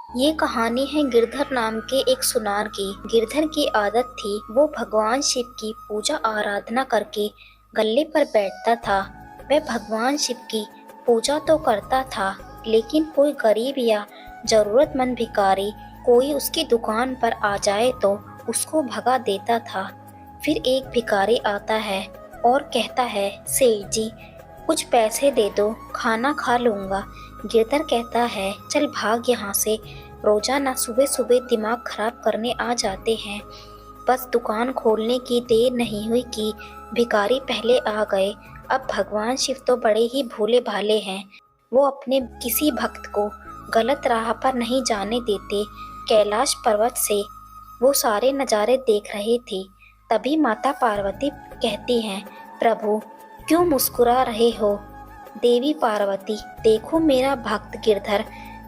ये कहानी है गिरधर नाम के एक सुनार की। गिरधर की आदत थी वो भगवान शिव की पूजा आराधना करके गल्ले पर बैठता था। वह भगवान शिव की पूजा तो करता था, लेकिन कोई गरीब या जरूरतमंद भिखारी कोई उसकी दुकान पर आ जाए तो उसको भगा देता था। फिर एक भिखारी आता है और कहता है, सेठ जी कुछ पैसे दे दो, खाना खा लूंगा। गिरधर कहता है, चल भाग यहाँ से, रोजाना सुबह सुबह दिमाग खराब करने आ जाते हैं। बस दुकान खोलने की देर नहीं हुई कि भिखारी पहले आ गए। अब भगवान शिव तो बड़े ही भोले भाले हैं, वो अपने किसी भक्त को गलत राह पर नहीं जाने देते। कैलाश पर्वत से वो सारे नज़ारे देख रहे थे। तभी माता पार्वती कहती हैं, प्रभु क्यों मुस्कुरा रहे हो? देवी पार्वती, देखो मेरा भक्त गिरधर,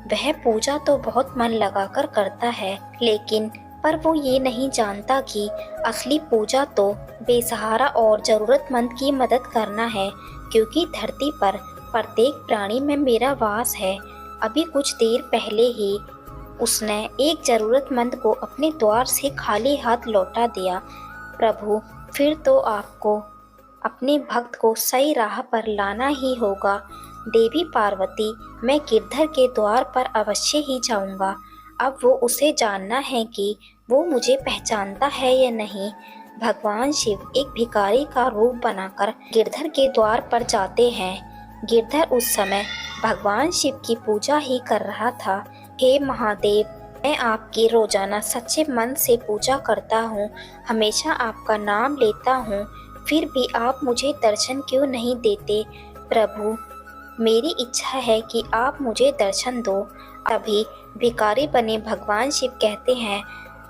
वह पूजा तो बहुत मन लगाकर करता है, लेकिन पर वो ये नहीं जानता कि असली पूजा तो बेसहारा और जरूरतमंद की मदद करना है, क्योंकि धरती पर प्रत्येक प्राणी में मेरा वास है। अभी कुछ देर पहले ही उसने एक जरूरतमंद को अपने द्वार से खाली हाथ लौटा दिया। प्रभु फिर तो आपको अपने भक्त को सही राह पर लाना ही होगा। देवी पार्वती, मैं गिरधर के द्वार पर अवश्य ही जाऊंगा। अब वो उसे जानना है कि वो मुझे पहचानता है या नहीं। भगवान शिव एक भिखारी का रूप बनाकर गिरधर के द्वार पर जाते हैं। गिरधर उस समय भगवान शिव की पूजा ही कर रहा था। हे महादेव, मैं आपकी रोजाना सच्चे मन से पूजा करता हूँ, हमेशा आपका नाम लेता हूँ, फिर भी आप मुझे दर्शन क्यों नहीं देते? प्रभु मेरी इच्छा है कि आप मुझे दर्शन दो। तभी भिखारी बने भगवान शिव कहते हैं,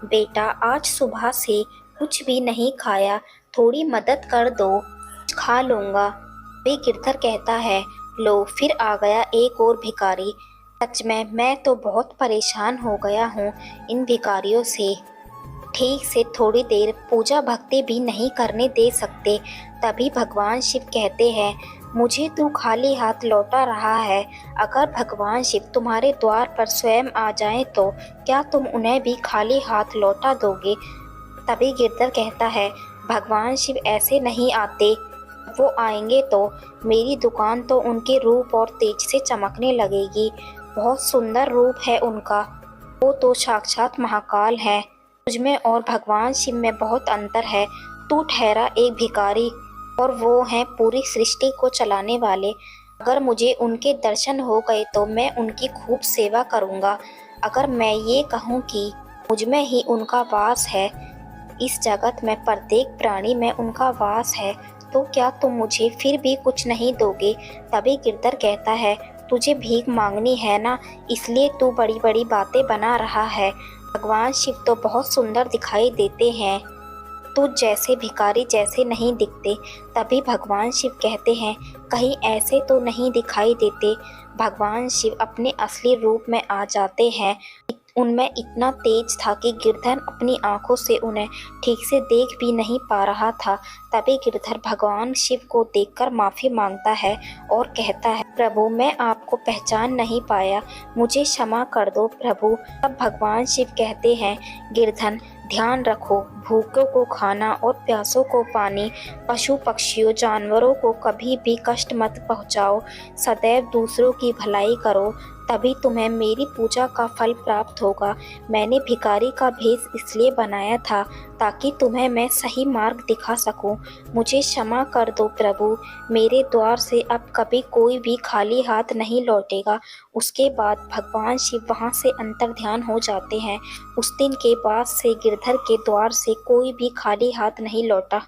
बेटा आज सुबह से कुछ भी नहीं खाया, थोड़ी मदद कर दो, खा लूँगा। वे गिरधर कहता है, लो फिर आ गया एक और भिखारी। सच में मैं तो बहुत परेशान हो गया हूँ इन भिखारियों से, ठीक से थोड़ी देर पूजा भक्ति भी नहीं करने दे सकते। तभी भगवान शिव कहते हैं, मुझे तू खाली हाथ लौटा रहा है, अगर भगवान शिव तुम्हारे द्वार पर स्वयं आ जाएं तो क्या तुम उन्हें भी खाली हाथ लौटा दोगे? तभी गिरधर कहता है, भगवान शिव ऐसे नहीं आते, वो आएंगे तो मेरी दुकान तो उनके रूप और तेज से चमकने लगेगी। बहुत सुंदर रूप है उनका, वो तो साक्षात महाकाल है। तुझमें और भगवान शिव में बहुत अंतर है। तू ठहरा एक भिखारी और वो हैं पूरी सृष्टि को चलाने वाले। अगर मुझे उनके दर्शन हो गए तो मैं उनकी खूब सेवा करूँगा। अगर मैं ये कहूँ कि मुझमें ही उनका वास है, इस जगत में प्रत्येक प्राणी में उनका वास है, तो क्या तुम मुझे फिर भी कुछ नहीं दोगे? तभी गिरधर कहता है, तुझे भीख मांगनी है ना, इसलिए तू बड़ी बड़ी बातें बना रहा है। भगवान शिव तो बहुत सुंदर दिखाई देते हैं, तुझ जैसे भिखारी जैसे नहीं दिखते। तभी भगवान शिव कहते हैं, कहीं ऐसे तो नहीं दिखाई देते। भगवान शिव अपने असली रूप में आ जाते हैं। उनमें इतना तेज था कि गिरधर अपनी आंखों से उन्हें ठीक से देख भी नहीं पा रहा था। तभी गिरधर भगवान शिव को देखकर माफ़ी मांगता है और कहता है, प्रभु मैं आपको पहचान नहीं पाया, मुझे क्षमा कर दो प्रभु। तब भगवान शिव कहते हैं, गिरधर ध्यान रखो, भूखों को खाना और प्यासों को पानी, पशु पक्षियों जानवरों को कभी भी कष्ट मत पहुँचाओ, सदैव दूसरों की भलाई करो, तभी तुम्हें मेरी पूजा का फल प्राप्त होगा। मैंने भिखारी का भेष इसलिए बनाया था ताकि तुम्हें मैं सही मार्ग दिखा सकूं। मुझे क्षमा कर दो प्रभु, मेरे द्वार से अब कभी कोई भी खाली हाथ नहीं लौटेगा। उसके बाद भगवान शिव वहां से अंतर्ध्यान हो जाते हैं। उस दिन के बाद से गिरधर के द्वार से कोई भी खाली हाथ नहीं लौटा।